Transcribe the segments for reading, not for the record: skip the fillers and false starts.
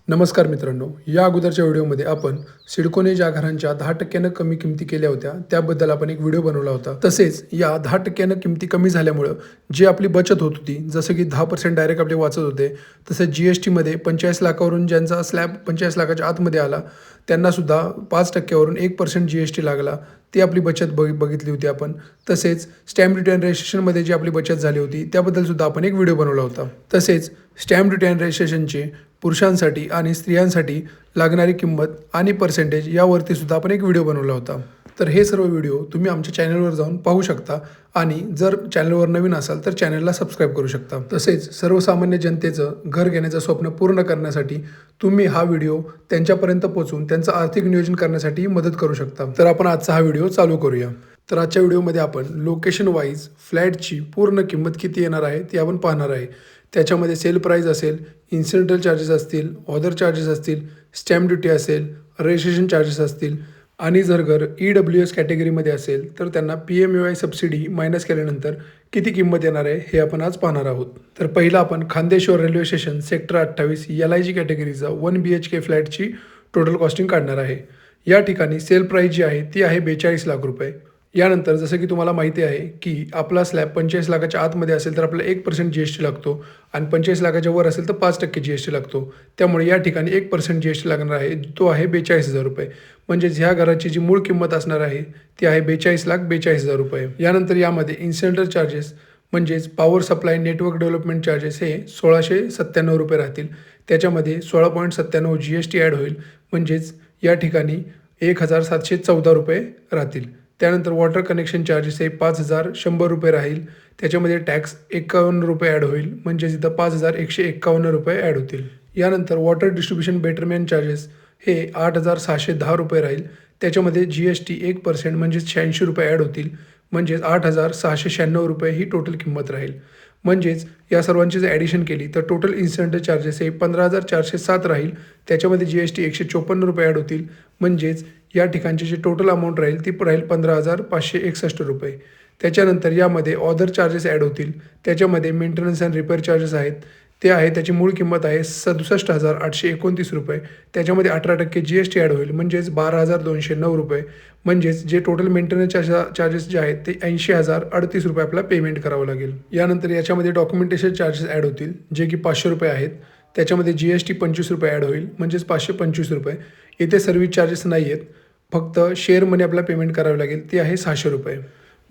नमस्कार मित्रांनो, या अगोदरच्या व्हिडिओमध्ये आपण सिडकोने ज्या घरांच्या 10% कमी किमती केल्या होत्या त्याबद्दल आपण एक व्हिडिओ बनवला होता. तसेच या 10% किमती कमी झाल्यामुळं जी आपली बचत होत होती, जसं की 10% डायरेक्ट आपले वाचत होते, तसंच GSTमध्ये 45 लाखावरून ज्यांचा स्लॅब 45 लाखाच्या आतमध्ये आला त्यांनासुद्धा 5% वरून 1% GST लागला. ती आपली बचत बघितली होती आपण. तसेच स्टॅम्प ड्युटी आणि रजिस्ट्रेशनमध्ये जी आपली बचत झाली होती त्याबद्दल सुद्धा आपण एक व्हिडिओ बनवला होता. तसेच स्टॅम्प ड्युटी आणि रजिस्ट्रेशनचे पुरुषांसाठी आणि स्त्रियांसाठी लागणारी किंमत आणि पर्सेंटेज यावरती सुद्धा आपण एक व्हिडिओ बनवला होता. तर हे सर्व व्हिडिओ तुम्ही आमच्या चॅनलवर जाऊन पाहू शकता आणि जर चॅनलवर नवीन असाल तर चॅनलला सबस्क्राईब करू शकता. तसेच सर्वसामान्य जनतेचं घर घेण्याचं स्वप्न पूर्ण करण्यासाठी तुम्ही हा व्हिडिओ त्यांच्यापर्यंत पोहोचून त्यांचं आर्थिक नियोजन करण्यासाठी मदत करू शकता. तर आपण आजचा हा व्हिडिओ चालू करूया. तर आजच्या व्हिडिओमध्ये आपण लोकेशन वाईज फ्लॅटची पूर्ण किंमत किती येणार आहे ती आपण पाहणार आहे. त्याच्यामध्ये सेल प्राईज असेल, इन्सिडेंटल चार्जेस असतील, ऑदर चार्जेस असतील, स्टॅम्प ड्युटी असेल, रजिस्ट्रेशन चार्जेस असतील आणि जर घर EWS कॅटेगरीमध्ये असेल तर त्यांना PMAY सबसिडी मायनस केल्यानंतर किती किंमत येणार आहे हे आपण आज पाहणार आहोत. तर पहिला आपण Khandeshwar railway station sector 28 LIG कॅटेगरीचा 1 BHK फ्लॅटची टोटल कॉस्टिंग काढणार आहे. या ठिकाणी सेल प्राईज जी आहे ती आहे 42 लाख रुपये. यानंतर जसं की तुम्हाला माहिती आहे की आपला स्लॅब 45 लाखाच्या आतमध्ये असेल तर आपल्याला 1% GST लागतो आणि 45 लाखाच्या वर असेल तर 5% GST लागतो. त्यामुळे या ठिकाणी 1% GST लागणार आहे, तो आहे 42,000 रुपये. म्हणजेच ह्या घराची जी मूळ किंमत असणार आहे ती आहे 42,42,000 रुपये. यानंतर यामध्ये इन्सिडेंटल चार्जेस म्हणजेच power supply network development charges हे 1697 रुपये राहतील. त्याच्यामध्ये 16.97 GST ॲड होईल, म्हणजेच या ठिकाणी 1,714 रुपये राहतील. त्यानंतर वॉटर कनेक्शन चार्जेस हे 5,100 रुपये राहील. त्याच्यामध्ये टॅक्स 51 रुपये ॲड होईल, म्हणजेच इथं 5,151 रुपये ॲड होतील. यानंतर वॉटर डिस्ट्रीब्युशन बेटरमेंट चार्जेस हे 8,610 रुपये राहील. त्याच्यामध्ये GST 1% म्हणजेच 86 रुपये ॲड होतील, म्हणजेच 8,696 रुपये ही टोटल किंमत राहील. म्हणजेच या सर्वांची जर ॲडिशन केली तर टोटल इन्सिडेंटल चार्जेस हे 15,407 राहील. त्याच्यामध्ये GST 154 रुपये ॲड होतील, म्हणजेच या ठिकाणची जी टोटल अमाऊंट राहील ती राहील 15,561 रुपये. त्याच्यानंतर यामध्ये ऑदर चार्जेस ॲड होतील. त्याच्यामध्ये मेंटेनन्स अँड रिपेअर चार्जेस आहेत, ते आहे त्याची मूळ किंमत आहे 67,829 रुपये. त्याच्यामध्ये 18% GST ॲड होईल, म्हणजेच 12,209 रुपये. म्हणजेच जे टोटल मेंटेनन्स चार्जेस जे आहेत ते 80,038 रुपये आपल्याला पेमेंट करावं लागेल. यानंतर याच्यामध्ये डॉक्युमेंटेशन चार्जेस ॲड होतील, जे की 500 रुपये आहेत. त्याच्यामध्ये GST 25 रुपये ॲड होईल, म्हणजेच 525 रुपये. इथे सर्व्हिस चार्जेस नाही आहेत, फक्त शेअर मनी आपल्याला पेमेंट करावी लागेल, ती आहे 600 रुपये.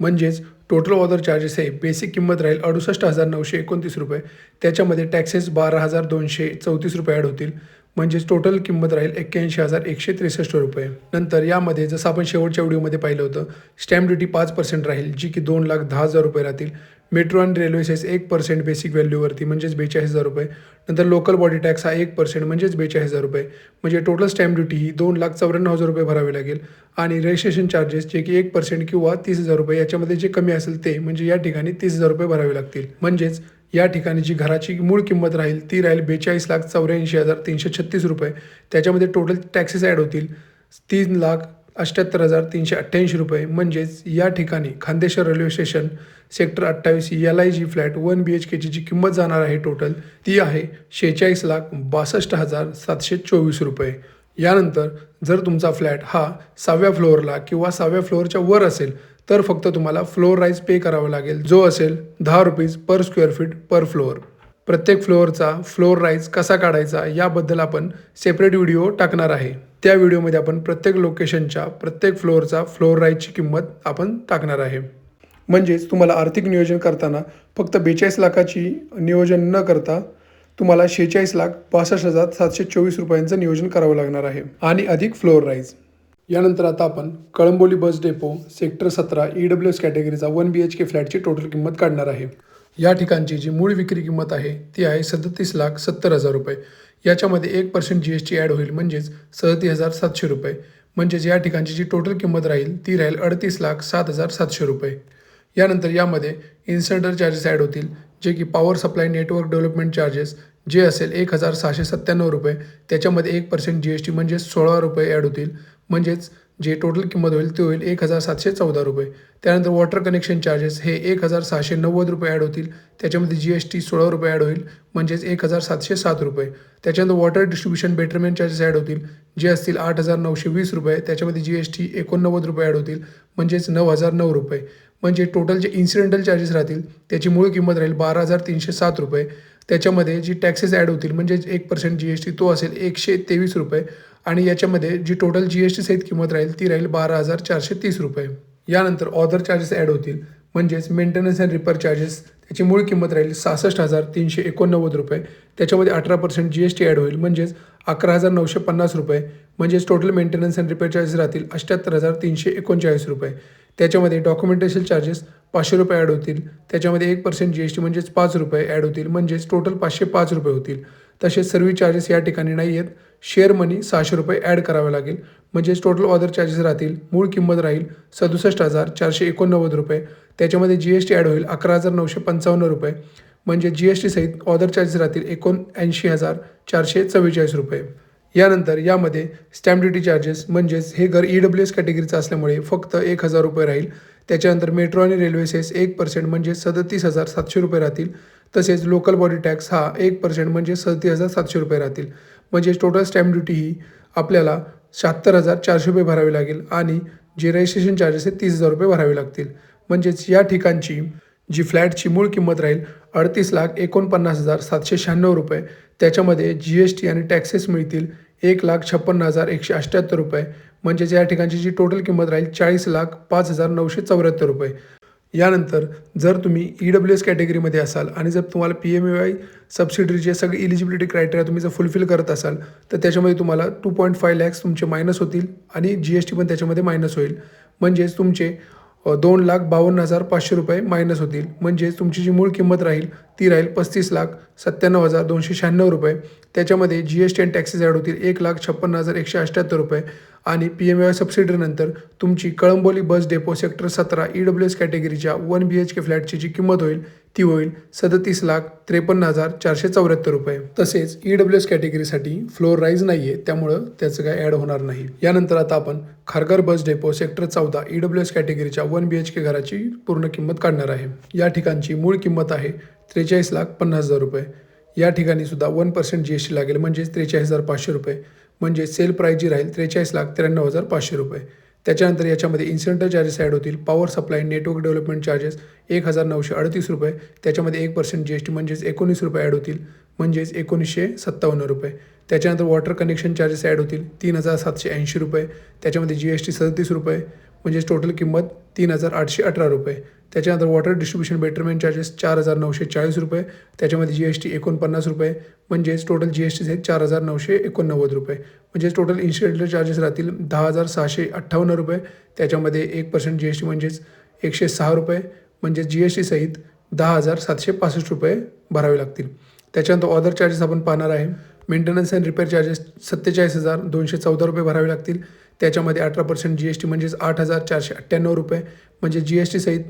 म्हणजेच टोटल ऑदर चार्जेस आहे बेसिक किंमत राहील 68,929 रुपये. त्याच्यामध्ये टॅक्सेस 12,234 रुपये ॲड होतील, म्हणजेच टोटल किंमत राहील 81,163 रुपये. नंतर यामध्ये जसं आपण शेवटच्या व्हिडिओमध्ये पाहिलं होतं, स्टॅम्प ड्युटी 5% राहील, जी की 2,10,000 रुपये राहतील. मेट्रो आणि रेल्वे सेस 1% बेसिक व्हॅल्यूवरती, म्हणजेच 42,000 रुपये. नंतर लोकल बॉडी टॅक्स हा 1% म्हणजेच 42,000 रुपये. म्हणजे टोटल स्टॅम्प ड्युटी ही 2,94,000 रुपये भरावी लागेल. आणि रजिस्ट्रेशन चार्जेस जे की 1% किंवा 30,000 रुपये, याच्यामध्ये जे कमी असेल ते म्हणजे या ठिकाणी 30,000 रुपये भरावे लागतील. म्हणजेच या ठिकाणी जी घराची मूळ किंमत राहील ती राहील 42,84,336 रुपये. त्याच्यामध्ये टोटल टॅक्सेस ॲड होतील 3,78,388 रुपये. म्हणजेच या ठिकाणी Khandeshwar railway station sector 28 LIG flat 1 BHKची जी किंमत जाणार आहे टोटल ती आहे 46,62,724 रुपये. यानंतर जर तुमचा फ्लॅट हा 6व्या फ्लोअरला किंवा 6व्या फ्लोअरच्या वर असेल तर फक्त तुम्हाला फ्लोअर राईज पे करावा लागेल, जो असेल 10 rupees per square feet per floor. प्रत्येक फ्लोअरचा फ्लोअर राईज कसा काढायचा याबद्दल आपण सेपरेट व्हिडिओ टाकणार आहे. त्या व्हिडिओमध्ये आपण प्रत्येक लोकेशनच्या प्रत्येक फ्लोअरचा फ्लोअर राईजची किंमत आपण टाकणार आहे. म्हणजेच तुम्हाला आर्थिक नियोजन करताना फक्त 42 लाखाची नियोजन न करता तुम्हाला 46,62,724 रुपयांचं नियोजन करावं लागणार आहे आणि अधिक फ्लोअर राईज. यानंतर आता आपण Kalamboli bus depot sector 17 EWS कॅटेगरीचा 1 BHK फ्लॅटची टोटल किंमत काढणार आहे. या ठिकाणची जी मूळ विक्री किंमत आहे ती आहे 37,70,000 रुपये. याच्यामध्ये 1% GST ॲड होईल, म्हणजेच 37,700 रुपये. म्हणजेच या ठिकाणची जी टोटल किंमत राहील ती राहील 38,07,700 रुपये. यानंतर यामध्ये इन्सिडेंटल चार्जेस ॲड होतील, जे की power supply network development charges जे असेल 1,697 रुपये. त्याच्यामध्ये 1% GST म्हणजेच 16 रुपये ॲड होतील, म्हणजेच जे टोटल किंमत होईल ते होईल 1,714 रुपये. त्यानंतर वॉटर कनेक्शन चार्जेस हे 1,690 रुपये ॲड होतील. त्याच्यामध्ये GST 16 रुपये ॲड होईल म्हणजेच 1,707 रुपये. त्याच्यानंतर water distribution betterment charges add होतील जे असतील 8,920 रुपये. त्याच्यामध्ये GST 89 रुपये ॲड होतील म्हणजेच 9,009 रुपये. म्हणजे टोटल जे इन्सिडेंटल चार्जेस राहतील त्याची मूळ किंमत राहील 12,307 रुपये. त्याच्यामध्ये जी टॅक्सेस ॲड होतील म्हणजे 1% GST तो असेल 123 रुपये आणि याच्यामध्ये जी टोटल GST सहित किंमत राहील ती राहील 12,430 रुपये. यानंतर ऑदर चार्जेस ॲड होतील म्हणजेच मेंटेनन्स अँड रिपेअर चार्जेस त्याची मूळ किंमत राहील 66,389 रुपये. त्याच्यामध्ये 18% GST ॲड होईल म्हणजेच 11,950 रुपये. म्हणजेच total maintenance and repair charges राहतील 78,339 रुपये. त्याच्यामध्ये डॉक्युमेंटेशन चार्जेस 500 रुपये ॲड होतील. त्याच्यामध्ये 1% GST म्हणजेच 5 रुपये ॲड होतील म्हणजेच टोटल 505 रुपये होतील. तसेच सर्व्हिस चार्जेस या ठिकाणी नाही आहेत. शेअर मनी 600 रुपये ॲड करावे लागेल म्हणजेच टोटल ऑदर चार्जेस राहतील. मूळ किंमत राहील 67,489 रुपये. त्याच्यामध्ये GST ॲड होईल 11,955 रुपये म्हणजे GST सहित ऑदर चार्जेस राहतील 79,444 रुपये. यानंतर यामध्ये स्टॅम्प ड्युटी चार्जेस म्हणजेच हे घर EWS कॅटेगरीचं असल्यामुळे फक्त 1,000 रुपये राहील. त्याच्यानंतर मेट्रो आणि रेल्वे सेस 1% म्हणजे 37,700 रुपये राहतील. तसेच लोकल बॉडी टॅक्स हा 1% म्हणजे 37,700 रुपये राहतील. म्हणजे टोटल स्टॅम्प ड्युटी ही आपल्याला 76,400 रुपये भरावी लागेल आणि जे रजिस्ट्रेशन चार्जेस आहेत 30,000 रुपये भरावे लागतील. म्हणजेच या ठिकाणची जी फ्लॅटची मूळ किंमत राहील 38,49,796 रुपये. त्याच्यामध्ये GST आणि टॅक्सेस मिळतील 1,56,178 रुपये. म्हणजेच या ठिकाणची जी टोटल किंमत राहील 40,05,974 रुपये. यानंतर जर तुम्ही EWS कॅटेगरीमध्ये असाल आणि जर तुम्हाला PMAY सबसिडीचे सगळे इलिजिबिलिटी क्रायटेरिया तुम्ही जर फुलफिल करत असाल तर त्याच्यामध्ये तुम्हाला 2.5 lakhs तुमचे मायनस होतील आणि GST पण त्याच्यामध्ये मायनस होईल. म्हणजेच तुमचे 2,52,500 रुपये मायनस होतील. म्हणजेच तुमची जी मूळ किंमत राहील ती राहील 35,97,296 रुपये. त्याच्यामध्ये GST आणि टॅक्सेस ॲड होतील 1,56,178 रुपये आणि PMAY सबसिडीनंतर तुमची Kalamboli bus depot sector 17 EWS कॅटेगरीच्या 1 BHK फ्लॅटची जी किंमत होईल ती होईल 37,53,474 रुपये. तसेच EWS कॅटेगरीसाठी फ्लोअर राईज नाही आहे त्यामुळं त्याचं काय ॲड होणार नाही. यानंतर आता आपण खारघर बस डेपो सेक्टर 14 EWS कॅटेगरीच्या 1 BHK घराची पूर्ण किंमत काढणार आहे. या ठिकाणची मूळ किंमत आहे 43,50,000 रुपये. या ठिकाणी सुद्धा 1% GST लागेल म्हणजेच 43,500 रुपये. म्हणजे सेल प्राईज जी राहील 43,93,500 रुपये. त्याच्यानंतर याच्यामध्ये इन्सिडेंटल चार्जेस ॲड होतील. Power supply network development charges 1,938 रुपये. त्याच्यामध्ये 1% GST म्हणजेच 19 रुपये ॲड होतील म्हणजेच 1,957 रुपये. त्याच्यानंतर वॉटर कनेक्शन चार्जेस ॲड होतील 3,780 रुपये. त्याच्यामध्ये GST 37 रुपये म्हणजेच टोटल किंमत 3,818 रुपये. त्याच्यानंतर वॉटर डिस्ट्रीब्युशन बेटरमेंट चार्जेस 4,940 रुपये. त्याच्यामध्ये GST 49 रुपये म्हणजेच टोटल GST सहित 4,989 रुपये. म्हणजेच टोटल इन्सिडेंटल चार्जेस राहतील 10,658 रुपये. त्याच्यामध्ये 1% GST म्हणजेच 106 रुपये म्हणजेच GST सहित 10,765 रुपये भरावे लागतील. त्याच्यानंतर ऑदर चार्जेस आपण पाहणार आहे. मेंटेनन्स अँड रिपेअर चार्जेस 47,214 रुपये भरावे लागतील. त्याच्यामध्ये 18% GST म्हणजेच 8,498 रुपये म्हणजे GST सहित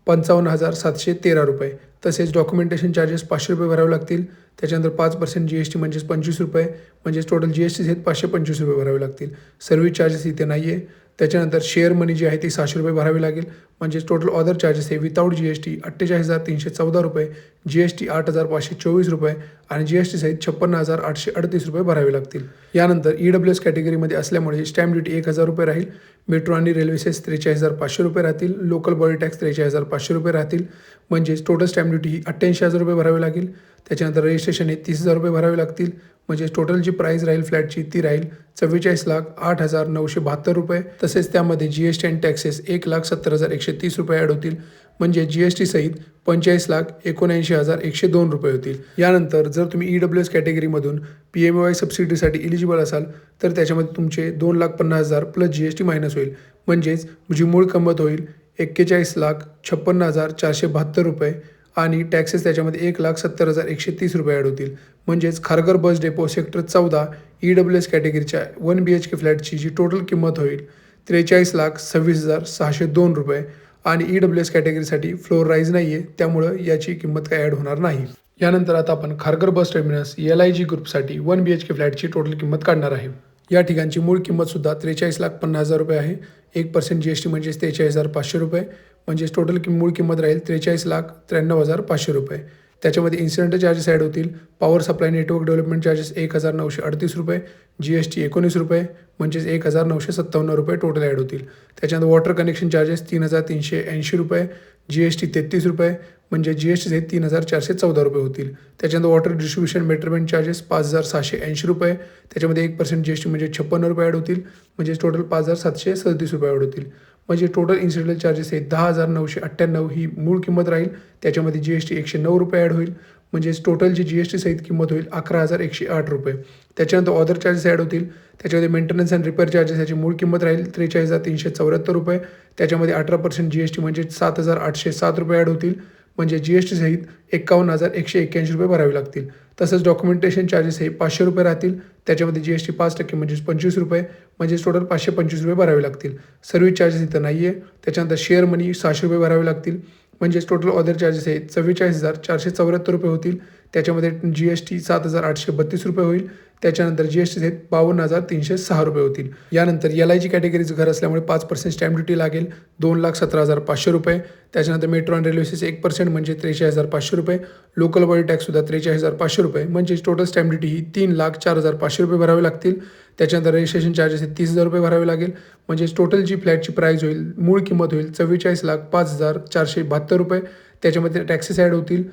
55,713 रुपये. तसेच डॉक्युमेंटेशन चार्जेस 500 रुपये भरावे लागतील. त्याच्यानंतर 5% GST म्हणजेच 25 रुपये म्हणजेच टोटल GST सहित 525 रुपये भरावे लागतील. सर्व्हिस चार्जेस इथे नाही आहे. त्याच्यानंतर शेअर मनी जी आहे ती 600 रुपये भरावी लागेल. म्हणजेच टोटल ऑदर चार्जेस हे विदाऊट GST 48,314 रुपये, GST 8,524 रुपये आणि GST सहित 56,838 रुपये भरावे लागतील. यानंतर EWS कॅटेगरीमध्ये असल्यामुळे स्टॅम्प ड्युटी 1,000 रुपये राहील. मेट्रो आणि रेल्वे सेस 43,500 रुपये राहतील. लोकल बॉडी टॅक्स 43,500 रुपये राहतील. म्हणजेच टोटल स्टॅम्प ड्युटी ही 88,000 रुपये भरावी लागेल. त्याच्यानंतर रजिस्ट्रेशन हे 30,000 रुपये भरावे लागतील. म्हणजे टोटल जी प्राईस राहील फ्लॅटची ती राहील 44,08,972 रुपये. तसेच त्यामध्ये GST आणि टॅक्सेस 1,70,130 रुपये ॲड होतील. म्हणजे GST सहित 45,79,102 रुपये होतील. यानंतर जर तुम्ही EWS कॅटेगरीमधून PMAY सबसिडीसाठी इलिजिबल असाल तर त्याच्यामध्ये तुमचे 2,50,000 प्लस GST मायनस होईल. म्हणजेच जी मूळ किंमत होईल 41,56,472 रुपये आणि टॅक्सेस त्याच्यामध्ये 1,70,130 रुपये ॲड होतील. म्हणजेच खारघर बस डेपो सेक्टर 14 EWS कॅटेगरीच्या 1 BHK फ्लॅटची जी टोटल किंमत होईल 43,26,602 रुपये आणि EWS कॅटेगरीसाठी फ्लोअर राईज नाही आहे त्यामुळं याची किंमत काय ॲड होणार नाही. यानंतर आता आपण खारघर बस टर्मिनस LIG ग्रुपसाठी 1 BHK फ्लॅटची टोटल किंमत काढणार आहे. या ठिकाणची मूळ किंमतसुद्धा 43,50,000 रुपये आहे. 1% GST म्हणजेच 43,500 रुपये. म्हणजेच टोटल मूळ किंमत राहील 43,93,500 रुपये. त्याच्यामध्ये इन्सिडेंटल चार्जेस ॲड होतील. Power supply network development charges 1,938 रुपये. GST 19 रुपये म्हणजेच 1,957 रुपये टोटल ॲड होतील. त्याच्यानंतर वॉटर कनेक्शन चार्जेस 3,380 रुपये. GST 33 रुपये म्हणजे GST सहित 3,414 रुपये होतील. त्याच्यानंतर वॉटर डिस्ट्रीब्युशन मेटरमेंट चार्जेस 5,680 रुपये. त्याच्यामध्ये 1% GST म्हणजे 56 रुपये ॲड होतील. म्हणजे टोटल 5,737 रुपये ॲड होतील. म्हणजे टोटल इन्सिडेंटल चार्जेस हे 10,998 ही मूळ किंमत राहील. त्याच्यामध्ये GST 109 रुपये ॲड होईल. म्हणजेच टोटल जी GST सहित किंमत होईल 11,108 रुपये. त्याच्यानंतर अदर चार्जेस ॲड होतील. त्याच्यामध्ये मेंटेनन्स अँड रिपेअर चार्जेस याची मूळ किंमत राहील 43,374 रुपये. त्याच्यामध्ये 18% GST म्हणजे 7,807 रुपये ॲड होतील. म्हणजे GST सहित 51,181 रुपये भरावे लागतील. तसंच डॉक्युमेंटेशन चार्जेस हे 500 रुपये राहतील. त्याच्यामध्ये GST 5% म्हणजेच 25 रुपये म्हणजेच टोटल 525 रुपये भरावे लागतील. सर्व्हिस चार्जेस इथं नाही आहे. त्याच्यानंतर शेअर मनी 600 रुपये भरावे लागतील. म्हणजेच टोटल अदर चार्जेस हे 44,474 रुपये होतील. त्याच्यामध्ये GST 7,832 रुपये होईल. त्याच्यानंतर GST सहित 52,306 रुपये होतील. यानंतर LIG कॅटेगरीचं घर असल्यामुळे 5% स्टॅम्प ड्युटी लागेल 2,17,500 रुपये. त्याच्यानंतर मेट्रो आणि रेल्वे सेस 1% म्हणजे 43,500 रुपये. लोकल बॉडी टॅक्ससुद्धा 43,500 रुपये. म्हणजेच टोटल स्टॅम्प ड्युटी ही 3,04,500 रुपये भरावे लागतील. त्याच्यानंतर रजिस्ट्रेशन चार्जेस हे 30,000 रुपये भरावे लागेल. म्हणजेच टोटल जी फ्लॅटची प्राईस होईल मूळ किंमत होईल 44,05,472 रुपये. त्याच्यामध्ये टॅक्सेस ॲड होतील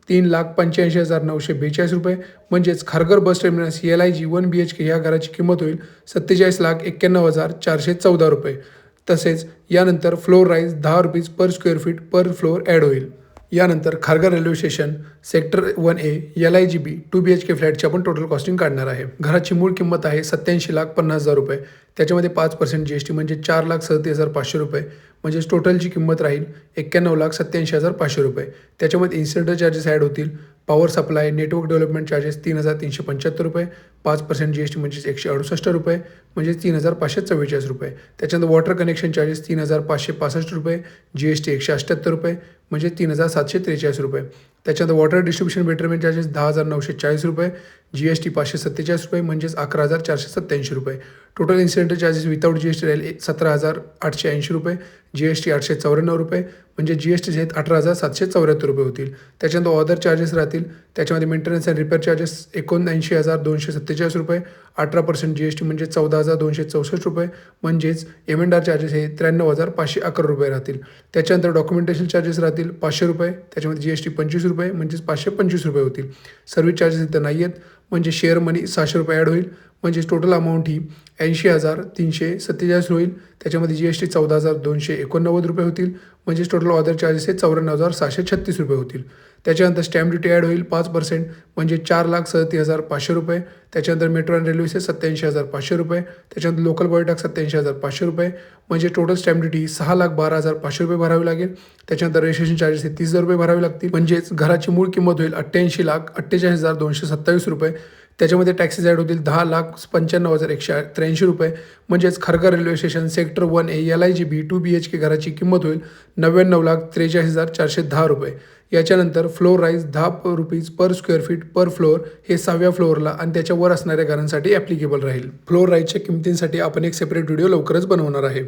3,85,942 रुपये. म्हणजेच Kharghar bus terminus LIG 1 BHK या घराची किंमत होईल 47,91,414 रुपये. तसेच यानंतर floor rise 10 rupees per square feet per floor add होईल. यानंतर Kharghar railway station sector 1A LIG B 2 BHK फ्लॅटची आपण टोटल कॉस्टिंग काढणार आहे. घराची मूळ किंमत आहे 87,50,000 रुपये. त्याच्यामध्ये 5% GST म्हणजे 4,37,500 रुपये. म्हणजेच टोटलची किंमत राहील 91,87,500 रुपये. त्याच्यामध्ये इन्सिडेंटल चार्जेस ॲड होतील. Power supply network development charges 3,375 रुपये. 5% GST म्हणजेच 168 रुपये म्हणजेच 3,544 रुपये. त्याच्यानंतर वॉटर कनेक्शन चार्जेस 3,565 रुपये. GST 178 रुपये म्हणजे 3,743 रुपये. त्याच्यानंतर वॉटर डिस्ट्रीब्युशन बेटरमेंट चार्जेस 10,940 रुपये. GST 547 रुपये म्हणजेच 11,487 रुपये. Total incidental charges without GST राहील 17,880 रुपये. GST 894 रुपये म्हणजे GST सहित 18,774 रुपये होतील. त्याच्यानंतर अदर चार्जेस राहतील. त्याच्यामध्ये मेंटेनन्स अँड रिपेअर चार्जेस 79,247 रुपये. 18% GST म्हणजे 14,264 रुपये. म्हणजेच M&R चार्जेस हे 93,511 रुपये राहतील. त्याच्यानंतर डॉक्युमेंटेशन चार्जेस राहतील 500 रुपये. त्याच्यामध्ये GST 25 रुपये म्हणजेच 525 रुपये होतील. सर्व्हिस चार्जेस इथं नाही आहेत. म्हणजे शेअर मनी 600 रुपये ॲड होईल. म्हणजेच टोटल अमाऊंट ही 80,347 होईल. त्याच्यामध्ये GST 14,289 रुपये होतील. म्हणजेच टोटल अदर चार्जेस हे 94,636 रुपये होतील. त्याच्यानंतर स्टॅम्प ड्युटी ॲड होईल 5% म्हणजे 4,37,500 रुपये. त्याच्यानंतर मेट्रो आणि रेल्वे सेस 87,500 रुपये. त्याच्यानंतर लोकल बॉडी टॅक्स 87,500 रुपये. म्हणजे टोटल स्टॅम्प ड्युटी 6,12,500 रुपये भरावी लागेल. त्याच्यानंतर रजिस्ट्रेशन चार्जेस हे 30,000 रुपये भरावे लागतील. म्हणजेच घराची मूळ किंमत होईल 88,48,227 रुपये. त्याच्यामध्ये टॅक्सेस ॲड होतील 10,95,183 रुपये. म्हणजेच Kharghar railway station sector 1A LIG B 2 BHK घराची किंमत होईल 99,43,410 रुपये. याच्यानंतर floor rise 10 rupees per square feet per floor हे 6व्या फ्लोअरला आणि त्याच्या वर असणाऱ्या घरांसाठी ॲप्लिकेबल राहील. फ्लोअर राईजच्या किमतींसाठी आपण एक सेपरेट व्हिडिओ लवकरच बनवणार आहे.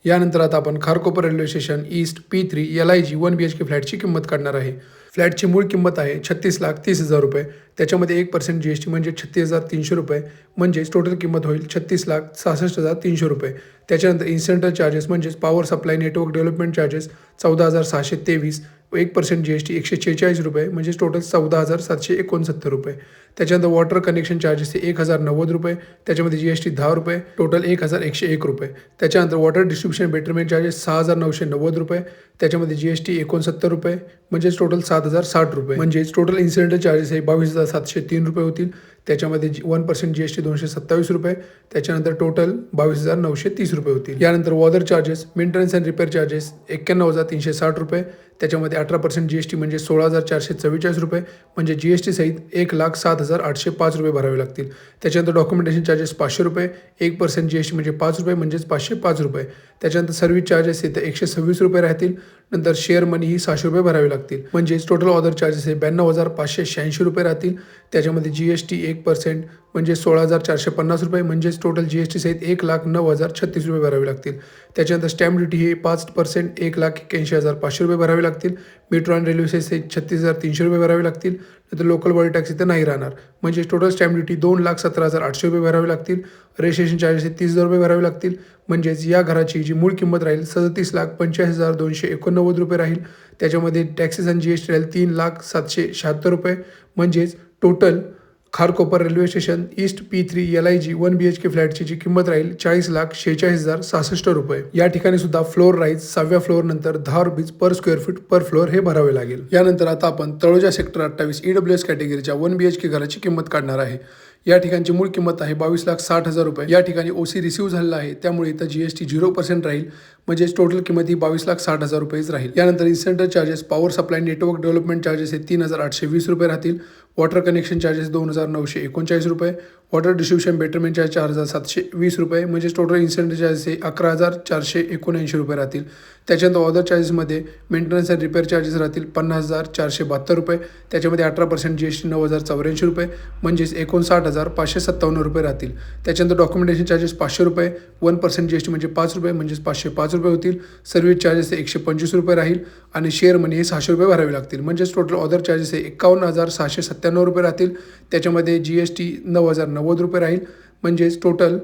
यानंतर आता आपण Kharkopar railway station east P3 LIG 1 BHK फ्लॅटची किंमत काढणार आहे. फ्लॅटची मूळ किंमत आहे 36,30,000 रुपये. त्याच्यामध्ये 1% GST म्हणजे 36,300 रुपये. म्हणजेच टोटल किंमत होईल 36,66,300 रुपये. त्याच्यानंतर इन्सिडेंटल चार्जेस म्हणजेच power supply network development charges 14,623. 1% GST 146 रुपये म्हणजे टोटल 14,769 रुपये. त्याच्यानंतर वॉटर कनेक्शन चार्जेस 1,090 रुपये. त्याच्यामध्ये GST 10 रुपये. टोटल 1,101 रुपये. त्याच्यानंतर वॉटर डिस्ट्रीब्युशन बेटरमेंट चार्जेस 6,990 रुपये. त्याच्यामध्ये GST 69 रुपये म्हणजेच टोटल 7,060 रुपये. म्हणजेच टोटल इन्सिडेंटल चार्जेस हे 22,703 रुपये होतील. त्याच्यामध्ये 1% GST 227 रुपये. त्याच्यानंतर टोटल 22,930 रुपये होतील. यानंतर water charges maintenance and repair charges 91,360 रुपये. त्याच्यामध्ये 18% GST म्हणजे 16,444 रुपये. म्हणजे GST सहित 1,07,805 रुपये भरावे लागतील. त्याच्यानंतर डॉक्युमेंटेशन चार्जेस 500 रुपये. 1% GST म्हणजे 5 रुपये म्हणजेच 505 रुपये. त्याच्यानंतर सर्व्हिस चार्जेस इथं 126 रुपये राहतील. नंतर शेअर मनी ही 600 रुपये भरावे लागतील. म्हणजेच टोटल ऑदर चार्जेस हे 92,586 रुपये राहतील. त्याच्यामध्ये GST 1% म्हणजे 16,450 रुपये, म्हणजेच टोटल GST सहित 1,09,036 रुपये भरावे लागतील. त्याच्यानंतर स्टॅम्प ड्युटी ही 5% 1,81,500 रुपये भरावे लागतील. मेट्रो आणि रेल्वे सेस 36,300 रुपये भरावे लागतील. नंतर लोकल बॉडी टॅक्स इथं नाही राहणार, म्हणजे टोटल स्टॅम्प ड्युटी 2,17,800 रुपये भरावे लागतील. रजिस्ट्रेशन चार्जेस 30,000 रुपये भरावे लागतील. म्हणजेच या घराची जी मूळ किंमत राहील 37,85,289 रुपये राहील. त्याच्यामध्ये टॅक्सेस आणि GST राहील 3,07,76 रुपये. म्हणजेच total Kharkopar railway station east P3 LIG 1 BHK फ्लॅटची जी किंमत राहील 40,46,066 रुपये. या ठिकाणी सुद्धा फ्लोअर राईज 6व्या फ्लोअर नंतर 10 rupees per square feet per floor हे भरावे लागेल. यानंतर आता आपण तळोजा सेक्टर 28 EWS कॅटेगरीच्या 1 BHK घराची किंमत काढणार आहे. या ठिकाणची मूळ किंमत आहे 22,60,000 रुपये. या ठिकाणी OC रिसीव्ह झालेला आहे, त्यामुळे इथं GST 0% राहील. म्हणजे टोटल किंमत ही 22,60,000 रुपयेच राहील. यानंतर incidental charges, power supply, network development charges हे 3,820 रुपये राहतील. वॉटर कनेक्शन चार्जेस 2,939 रुपये. वॉटर डिस्ट्रीब्युशन बेटरमेंट चार्ज 4,720 रुपये. म्हणजे टोटल इन्सेंटर चार्जेस हे 11,479 रुपये राहतील. त्याच्यानंतर अदर चार्जेसमध्ये मेंटेनन्स अँड रिपेअर चार्जेस राहतील 50,472 रुपये. त्याच्यामध्ये 18% GST 9,084 रुपये, म्हणजेच 59,557 रुपये राहतील. त्याच्यानंतर डॉक्युमेंटेशन चार्जेस 500 रुपये, 1% GST म्हणजे 5 रुपये, म्हणजेच 505 रुपये होतील. सर्व्हिस चार्जेस हे 125 रुपये राहील आणि शेअर मनी हे 600 रुपये भरावे लागतील. म्हणजेच टोटल अदर चार्जेस हे 51,697 रुपये राहतील. त्याच्यामध्ये GST 9,090 रुपये राहील, म्हणजेच टोटल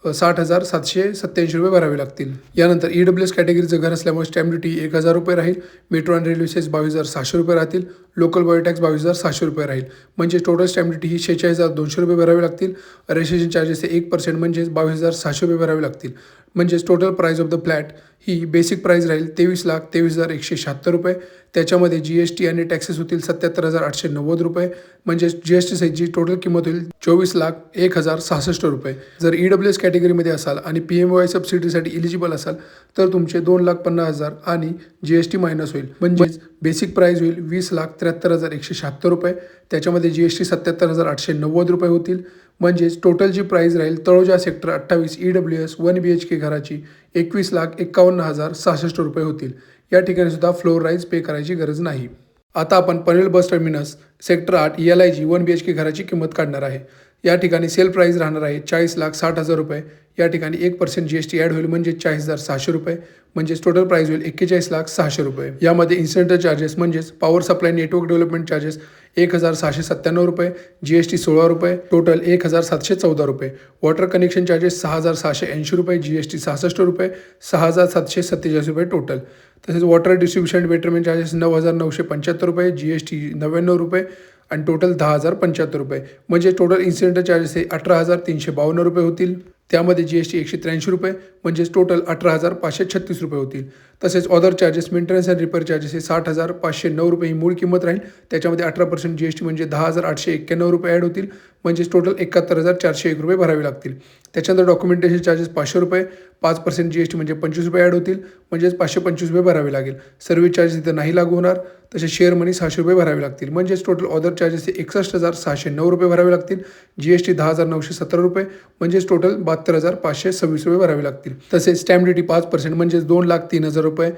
60,787 रुपये भरावे लागतील. यानंतर EWS कॅटेगरीचं घर असल्यामुळे स्टॅम्प ड्युटी 1,000 रुपये राहील. मेट्रो आणि रेल्वे सेस 22,600 रुपये राहतील. लोकल बॉडी टॅक्स 22,700 रुपये राहील. म्हणजे टोटल स्टॅम्प ड्युटी ही 46,200 रुपये भरावे लागतील. रजिस्ट्रेशन चार्जेस हे 1% म्हणजेच 22,600 रुपये भरावे लागतील. म्हणजेच total price of the flat he basic price राहील 23,23,176 रुपये. त्याच्यामध्ये GST आणि टॅक्सेस होतील 77,890 रुपये. म्हणजेच GST सहितची टोटल किंमत होईल 24,01,066 रुपये. जर EWS कॅटेगरीमध्ये असाल आणि PMY सबसिडीसाठी इलिजिबल असाल तर तुमचे 2,50,000 आणि GST मायनस होईल. म्हणजेच बेसिक प्राईस होईल 20,73,176 रुपये. त्याच्यामध्ये GST 77,890 रुपये होतील. म्हणजेच टोटल जी प्राईस राहील तळोजा सेक्टर 28 EWS 1 BHK घराची 21,51,066 रुपये होतील. या ठिकाणी सुद्धा फ्लोअर राईज पे करायची गरज नाही. आता आपण Panvel bus terminus sector 8 LIG 1 BHK घराची किंमत काढणार आहे. या ठिकाणी सेल प्राईस राहणार आहे 40,60,000 रुपये. या ठिकाणी 1% GST ॲड होईल, म्हणजे 40,600 रुपये. म्हणजेच टोटल प्राईस होईल 41,600 रुपये. यामध्ये इन्सेंटर चार्जेस म्हणजेच power supply network development charges 1,697 रुपये, GST 16 रुपये, टोटल 1,714 रुपये. वॉटर कनेक्शन चार्जेस 6,680 रुपये, GST 66 रुपये, 6,747 रुपये टोटल. तसेच वॉटर डिस्ट्रीब्युशन बेटरमेंट चार्जेस 9,975 रुपये, GST 99 रुपये आणि टोटल 10,075 रुपये. म्हणजे टोटल इन्सिडेंटल चार्जेस हे 18,352 रुपये होतील. त्यामध्ये GST 183 रुपये, म्हणजेच टोटल 18,536 रुपये होतील. तसेच other charges, maintenance and repair charges हे 60,509 रुपये ही मूळ किंमत राहील. त्याच्यामध्ये 18% GST म्हणजे 10,891 रुपये ॲड होतील. म्हणजेच टोटल 71,401 रुपये भरावे लागतील. त्याच्यानंतर डॉक्युमेंटेशन चार्जेस 500 रुपये, 5% GST म्हणजे 25 रुपये ॲड होतील. म्हणजेच 525 रुपये भरावे लागेल. सर्व्हिस चार्जेस इथं नाही लागू होणार. तसे शेअर मनी 600 रुपये भरावे लागतील. म्हणजेच टोटल अदर चार्जेस हे 61,609 रुपये भरावे लागतील. GST 10,917 रुपये, म्हणजेच टोटल 72,526 रुपये भरावे लागतील. तसेच स्टॅम्प ड्युटी 5% म्हणजेच 2,03,000 रुपये.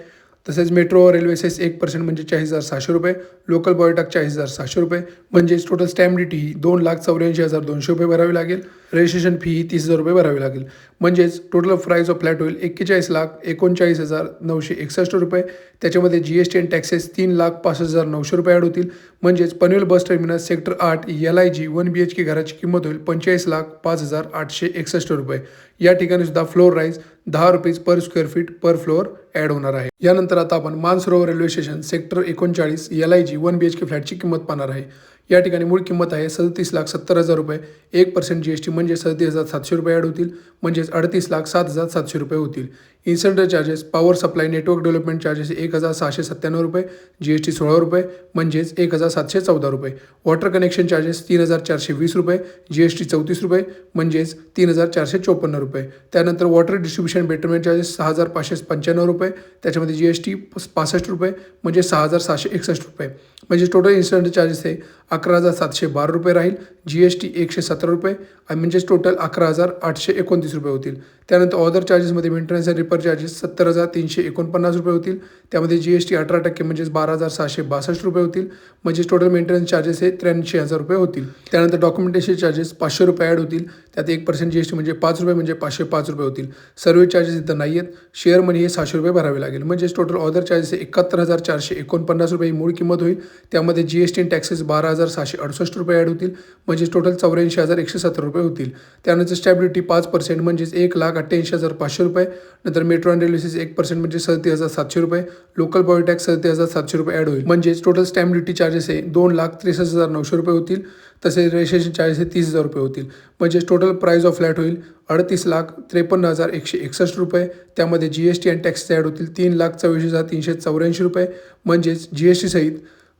तसेच मेट्रो रेल्वे सेस 1% म्हणजे 40,600 रुपये. लोकल बॉडी टॅक्स 40,600 रुपये. म्हणजेच टोटल स्टॅम्प ड्युटी ही 2,84,200 रुपये भरावी लागेल. रजिस्ट्रेशन फी ही 30,000 रुपये भरावी लागेल. म्हणजेच टोटल प्राईस ऑफ फ्लॅट होईल 41,39,961 रुपये. त्याच्यामध्ये GST आणि टॅक्सेस 3,65,900 रुपये ॲड होतील. म्हणजेच Panvel bus terminus sector 8 LIG 1 BHK घराची किंमत होईल 45,05,861 रुपये. या ठिकाणी सुद्धा floor rise 10 rupees per square feet per floor add होणार आहे. यानंतर आता आपण Mansarovar railway station sector 39 LIG 1 BHK फ्लॅटची किंमत पाहणार आहे. या ठिकाणी मूळ किंमत आहे 37,70,000 रुपये. 1% GST म्हणजे 37,700 रुपये ॲड होतील. म्हणजेच 38,07,700 रुपये होतील. Incidental charges, power supply network development charges 1,697 रुपये, GST 16 रुपये, म्हणजेच 1,714 रुपये. वॉटर कनेक्शन चार्जेस 3,420 रुपये, GST 34 रुपये, म्हणजेच 3,454 रुपये. त्यानंतर वॉटर डिस्ट्रीब्युशन बेटरमेंट चार्जेस 6,595 रुपये. त्याच्यामध्ये GST 65 रुपये, म्हणजे 6,761 रुपये. म्हणजे टोटल इन्सिडेंट चार्जेस हे 11,712 रुपये राहील. GST 117 रुपये आणि म्हणजेच टोटल 11,829 रुपये होतील. त्यानंतर अदर चार्जेसमध्ये मेंटेनन्स अँड पेपर चार्जेस 70,349 रुपये होतील. त्यामध्ये GST 18% म्हणजेच 12,662 रुपये होतील. म्हणजे टोटल मेंटेनन्स चार्जेस हे 83,000 रुपये होतील. त्यानंतर डॉक्युमेंटेशन चार्जेस 500 रुपये ॲड होतील. त्यात 1% GST म्हणजे 5 रुपये म्हणजे 505 रुपये होतील. सर्व्हिस चार्जेस इथं नाही आहेत. शेअर मनी हे 600 रुपये भरावे लागेल. म्हणजेच टोटल ऑदर चार्जेस 71,449 रुपये ही मूळ किंमत होईल. त्यामध्ये GST आणि टॅक्सेस 12,668 रुपये ॲड होतील. म्हणजेच टोटल 84,170 रुपये होतील. त्यानंतर स्टॅबिलिटी 5% म्हणजेच 1,88,500 रुपये. नंतर मेट्रो आणि रेल्वे सेस 1% म्हणजे 37,700 रुपये. लोकल बॉडी टॅक्स 37,700 रुपये ॲड होईल. म्हणजेच टोटल स्टॅम्प चार्जेस हे 2,63,900 रुपये होतील. तसेच रजिस्ट्रेशन चार्जेस हे 30,000 रुपये होतील. म्हणजे टोटल प्राईस ऑफ फ्लॅट होईल 38,53,161 रुपये. त्यामध्ये GST आणि टॅक्स ॲड होतील 3,24,384 रुपये. म्हणजेच GST सहित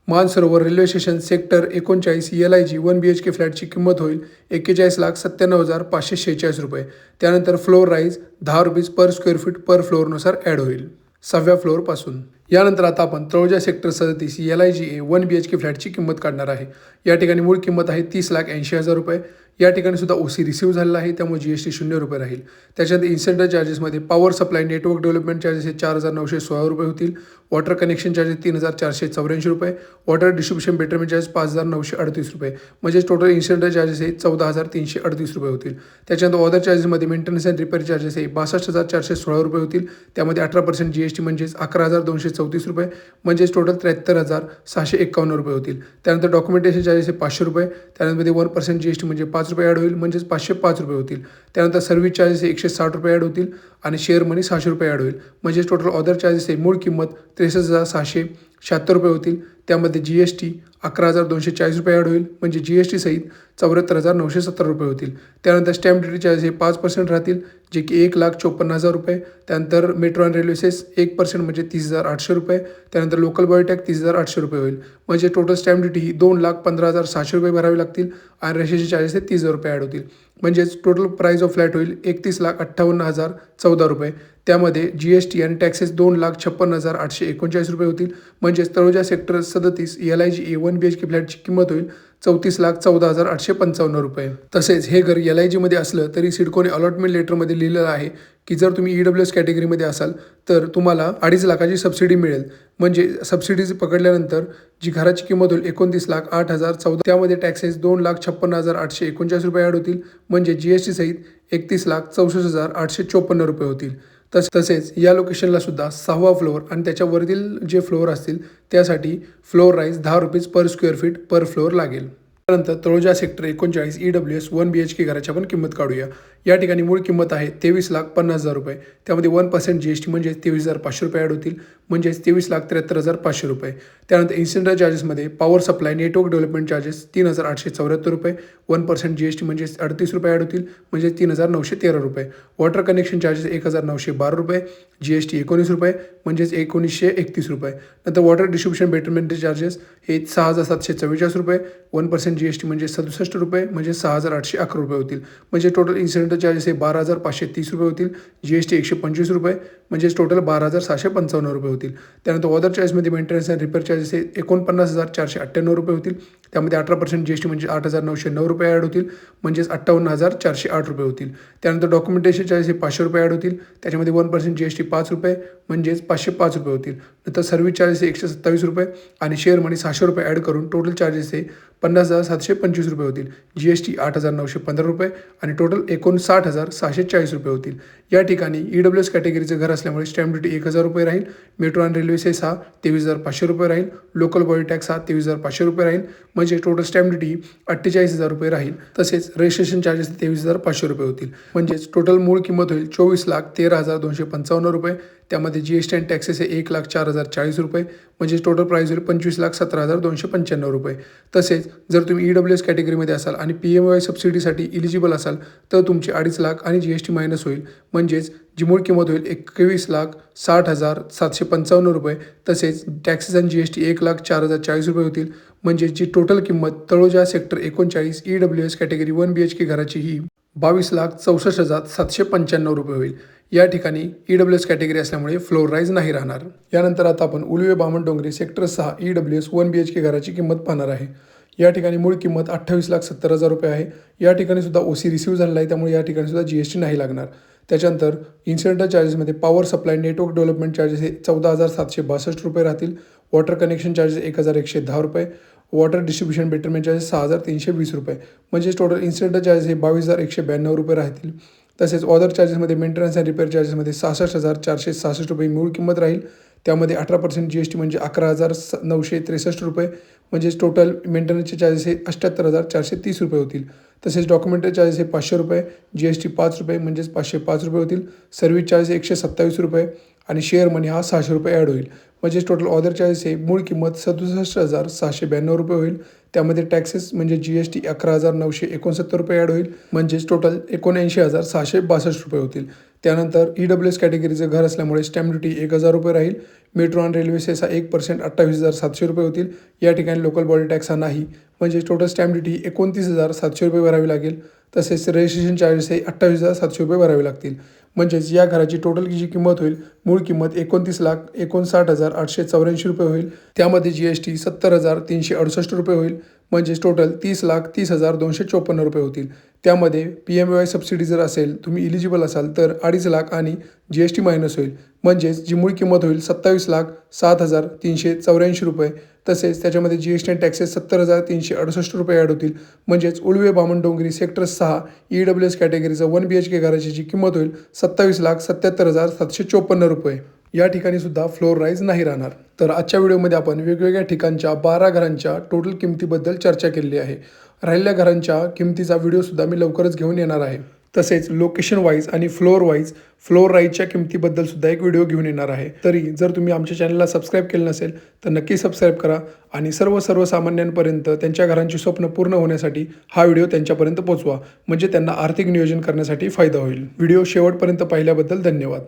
Mansarovar railway station sector 39 LIG 1 BHK फ्लॅटची किंमत होईल 41,97,546 रुपये. त्यानंतर floor rise 10 rupees per square feet per फ्लोअरनुसार ॲड होईल 6व्या फ्लोअरपासून. यानंतर आता आपण तळोजा सेक्टर 37 LIG 1 BHK फ्लॅटची किंमत काढणार आहे. या ठिकाणी मूळ किंमत आहे 30,80,000 रुपये. या ठिकाणी सुद्धा OC रिसीव्ह झालेला आहे, त्यामुळे GST 0 रुपये राहील. त्याच्यानंतर इन्सेंटर चार्जेसमध्ये power supply network development charges हे 4,916 रुपये होतील. वॉटर कनेक्शन चार्जेस 3,484 रुपये. वॉटर डिस्ट्रीब्युशन बेटरमेंट चार्जेस 5,938 रुपये. म्हणजे टोटल इन्सेंटर चार्जेस हे 14,338 रुपये होतील. त्याच्यानंतर ऑदर चार्जेसमध्ये मेंटेनन्स अँड रिपेअर चार्जेस हे 62,416 रुपये होतील. त्यामध्ये 18% GST म्हणजेच 11,234 रुपये. म्हणजेच टोटल 73,651 रुपये होतील. त्यानंतर डॉक्युमेंटेशन चार्जेस हे 500 रुपये. त्यानंतर 1% GST म्हणजे 5 रुपये ॲड होईल, म्हणजेच 505 रुपये होतील. त्यानंतर सर्व्हिस चार्जेस हे 160 रुपये ॲड होतील आणि शेअर मनी 600 रुपये ॲड होईल. म्हणजेच टोटल ऑदर चार्जेस हे मूळ किंमत 63,676 रुपये होतील. त्यामध्ये GST 11,240 रुपये ॲड होईल, म्हणजे GST सहित 74,970 रुपये होतील. त्यानंतर स्टॅम्प ड्युटी चार्जेस हे 5% राहतील, जे की 1,54,000 रुपये. त्यानंतर मेट्रो आणि रेल्वे सेस 1% म्हणजे 30,800 रुपये. त्यानंतर लोकल बॉडी टॅक्स 30,800 रुपये होईल. म्हणजे टोटल स्टॅम्प ड्युटी ही 2,15,600 रुपये भरावी लागतील आणि रजिस्ट्रेशन चार्जेस हे 30,000 रुपये ॲड होतील. म्हणजेच टोटल प्राईस ऑफ फ्लॅट होईल 31,58,014 रुपये. त्यामध्ये GST आणि टॅक्सेस 2,56,839 रुपये होतील. म्हणजेच तळोजा सेक्टर 37 LIG 1 BHK फ्लॅटची किंमत होईल 34,14,855 रुपये. तसेच हे घर LIG मध्ये असलं तरी सिडकोने अलॉटमेंट लेटरमध्ये लिहिलेलं आहे की जर तुम्ही EWS कॅटेगरीमध्ये असाल तर तुम्हाला 2.5 लाखाची सबसिडी मिळेल. म्हणजे सबसिडीज पकडल्यानंतर जी घराची किंमत होईल 29,08,014. त्यामध्ये टॅक्सेस 2,56,839 रुपये ॲड होतील. म्हणजे GST सहित 31,64,854 रुपये होतील. तसेच या लोकेशनला सुद्धा 6वा फ्लोअर आणि त्याच्यावरील जे फ्लोअर असतील त्यासाठी floor rise 10 rupees per square feet per floor लागेल. त्यानंतर तळोजा सेक्टर 39 EWS 1 BHK घराची आपण किंमत काढूया. या ठिकाणी मूळ किंमत आहे 23,50,000 रुपये. त्यामध्ये 1% GST म्हणजे 23,500 रुपये ॲड होतील. म्हणजेच 23,73,500 रुपये. त्यानंतर इन्सेंटर चार्जेसमध्ये power supply network development charges 3,874 रुपये. 1% GST म्हणजे 38 रुपये ॲड होतील. म्हणजे 3,913 रुपये. वॉटर कनेक्शन चार्जेस 1,912 रुपये. GST 19 रुपये म्हणजेच 1,931 रुपये. नंतर वॉटर डिस्ट्रीब्युशन बेटरमेंट चार्जेस हे 6,744 रुपये. 1% GST म्हणजे 67 रुपये म्हणजे 6,811 रुपये होतील. म्हणजे टोटल इन्सिडेंटल चार्जेस हे 12,530 रुपये होतील. GST 125 रुपये म्हणजेच टोटल 12,655 रुपये होतील. त्यानंतर ऑदर चार्जेसमध्ये मेंटेनन्स अँड रिपेअर चार्जेस हे 49,498 रुपये होतील. त्यामध्ये 18% GST म्हणजे 8,909 रुपये ॲड होतील. म्हणजेच 58,408 रुपये होतील. त्यानंतर डॉक्युमेंटेशन चार्जेस हे 500 रुपये ॲड होतील. त्याच्यामध्ये 1% GST 5 रुपये म्हणजेच 505 रुपये होतील. नंतर सर्व्हिस चार्जेस हे 127 रुपये आणि शेअर मनी 600 रुपये ॲड करून टोटल चार्जेस हे 50,725 रुपये होतील. GST 8,915 रुपये आणि टोटल 59,640 रुपये होतील. या ठिकाणी EWS कॅटेगरीचं घर असल्यामुळे स्टॅम्प ड्युटी 1,000 रुपये राहील. मेट्रो आणि रेल्वे सेस हा 23,500 रुपये राहील. लोकल बॉडी टॅक्स हा 23,500 रुपये राहील. म्हणजे टोटल स्टॅम्प ड्युटी 48,000 रुपये राहील. तसेच रजिस्ट्रेशन चार्जेस 23,500 रुपये होतील. म्हणजेच टोटल मूळ किंमत होईल 24,13,255 रुपये. त्यामध्ये GST आणि टॅक्सेस हे 1,04,040 रुपये. म्हणजे टोटल प्राईस होईल 25,17,295 रुपये. तसेच जर तुम्ही EWS कॅटेगरीमध्ये असाल आणि PMY सबसिडीसाठी इलिजिबल असाल तर तुमची 2.5 लाख आणि GST मायनस होईल. म्हणजेच जी मूळ किंमत होईल 21,60,755 रुपये. तसेच टॅक्सेस आणि GST 1,04,040 रुपये होतील. म्हणजे जी टोटल किंमत Taloja sector 39 EWS category 1 BHK घराची ही 22,64,795 रुपये होईल. या ठिकाणी EWS कॅटेगरी असल्यामुळे फ्लोअर राईज नाही राहणार. यानंतर आता आपण Ulwe Bamandongri sector 6 EWS 1 BHK घराची किंमत पाहणार आहे. या ठिकाणी मूळ किंमत 28,70,000 रुपये आहे. या ठिकाणी सुद्धा OC रिसीव्ह झालेला आहे, त्यामुळे या ठिकाणी सुद्धा GST नाही लागणार. त्याच्यानंतर इन्सिडेंटल चार्जेसमध्ये power supply network development charges हे 14,762 रुपये राहतील. वॉटर कनेक्शन चार्जेस 1,110 रुपये. वॉटर डिस्ट्रीब्युशन बेटरमेंट चार्जेस 6,320 रुपये. म्हणजे टोटल इन्सिडेंटल चार्जेस हे 22,192 रुपये राहतील. तसेच ऑदर चार्जेसमध्ये मेंटेनन्स अँड रिपेअर चार्जेसमध्ये 66,466 रुपये मूळ किंमत राहील. त्यामध्ये 18% GST म्हणजे 11,963 रुपये. म्हणजेच टोटल मेंटेनन्सचे चार्जेस हे 78,430 रुपये होतील. तसेच डॉक्युमेंटरी चार्जेस हे 500 रुपये, GST 5 रुपये म्हणजेच 505 रुपये होतील. सर्व्हिस चार्जेस 127 रुपये आणि शेअर मनी हा 600 रुपये ॲड होईल. म्हणजेच टोटल ऑदर चार्जेस हे मूळ किंमत 67,692 रुपये होईल. त्यामध्ये टॅक्सेस म्हणजे GST 11,969 रुपये ॲड होईल. म्हणजेच टोटल 79,662 रुपये होतील. त्यानंतर EWS कॅटेगरीचं घर असल्यामुळे स्टॅम्प ड्युटी 1,000 रुपये राहील. मेट्रो आणि रेल्वे सेसा 1% 28,700 रुपये होतील. या ठिकाणी लोकल बॉडी टॅक्स हा नाही. म्हणजे टोटल स्टॅम्प ड्युटी 29,700 रुपये भरावी लागेल. तसेच रजिस्ट्रेशन चार्जेस हे 28,700 रुपये भरावे लागतील. म्हणजेच या घराची टोटल जी किंमत होईल, मूळ किंमत 29,59,884 रुपये होईल. त्यामध्ये GST 70,368 रुपये होईल. म्हणजेच टोटल 30,30,254 रुपये होतील. त्यामध्ये PMVY सबसिडी जर असेल, तुम्ही इलिजिबल असाल तर 2.5 लाख आणि GST मायनस होईल. म्हणजेच जी मूळ किंमत होईल 27,07,384 रुपये. तसेच त्याच्यामध्ये GST आणि टॅक्सेस 70,368 रुपये ॲड होतील. म्हणजेच उळवे बामणडोंगरी सेक्टर 6 EWS कॅटेगरीचं 1 BHK घराची जी किंमत होईल 27,77,754 रुपये. या ठिकाणी सुद्धा फ्लोर राईज नाही राहणार. तर आजच्या व्हिडिओमध्ये आपण वेगवेगळ्या ठिकाणच्या 12 घरांच्या टोटल किमतीबद्दल चर्चा केलेली आहे. राहिलेल्या घरांच्या किमतीचा व्हिडिओसुद्धा मी लवकरच घेऊन येणार आहे. तसेच लोकेशन वाईज आणि फ्लोर राईजच्या किमतीबद्दल सुद्धा एक व्हिडिओ घेऊन येणार आहे. तरी जर तुम्ही आमच्या चॅनलला सबस्क्राईब केलं नसेल तर नक्की सबस्क्राईब करा आणि सर्वसामान्यांपर्यंत त्यांच्या घरांची स्वप्न पूर्ण होण्यासाठी हा व्हिडिओ त्यांच्यापर्यंत पोहोचवा. म्हणजे त्यांना आर्थिक नियोजन करण्यासाठी फायदा होईल. व्हिडिओ शेवटपर्यंत पाहिल्याबद्दल धन्यवाद.